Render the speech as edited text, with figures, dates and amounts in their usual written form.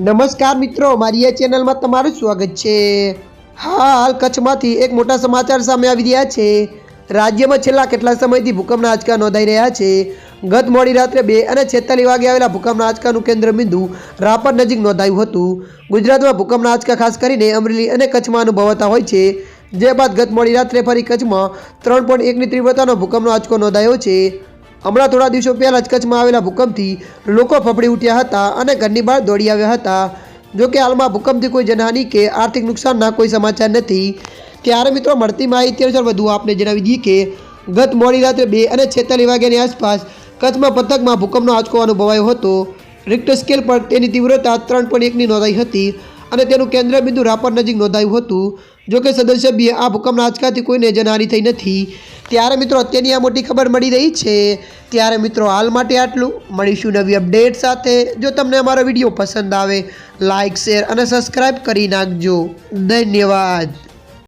નમસ્કાર મિત્રો, મારી આ ચેનલમાં તમારું સ્વાગત છે। હાલ કચ્છમાંથી એક મોટા સમાચાર સામે આવી રહ્યા છે। રાજ્યમાં છેલ્લા કેટલાક સમયથી ભૂકંપના આંચકા નોંધાઈ રહ્યા છે। ગત મોડી રાત્રે 2:46 વાગે આવેલા ભૂકંપના આંચકાનું કેન્દ્ર બિંદુ રાપર નજીક નોંધાયું હતું। ગુજરાતમાં ભૂકંપના આંચકા ખાસ કરીને અમરેલી અને કચ્છમાં અનુભવાતા હોય છે, જે બાદ ગત મોડી રાત્રે ફરી કચ્છમાં 3.1ની તીવ્રતાનો ભૂકંપનો આંચકો નોંધાયો છે। હમણાં થોડા દિવસો પહેલાં જ કચ્છમાં આવેલા ભૂકંપથી લોકો ફફડી ઉઠ્યા હતા અને ઘરની બહાર દોડી આવ્યા હતા। જોકે હાલમાં ભૂકંપથી કોઈ જનહાનિ કે આર્થિક નુકસાનના કોઈ સમાચાર નથી। ત્યારે મિત્રો, મળતી માહિતી અનુસાર વધુ આપને જણાવી દઈએ કે ગત મોડી રાત્રે 2:46 વાગ્યાની આસપાસ કચ્છમાં પંથકમાં ભૂકંપનો આંચકો અનુભવાયો હતો। રિક્ટર સ્કેલ પર તેની તીવ્રતા 3.1ની નોંધાઈ હતી અને તેનું કેન્દ્ર બિંદુ રાપર નજીક નોંધાયું હતું। જોકે સદસ્યભ્ય આ ભૂકંપના આંચકાથી કોઈને જનહાનિ થઈ નથી। ત્યારે મિત્રો, અત્યારની આ મોટી ખબર મળી રહી છે। ત્યારે મિત્રો, હાલ માટે આટલું। મળીશું નવી અપડેટ સાથે। જો તમને અમારો વિડીયો પસંદ આવે, લાઇક, શેર અને સબસ્ક્રાઈબ કરી નાખજો। ધન્યવાદ।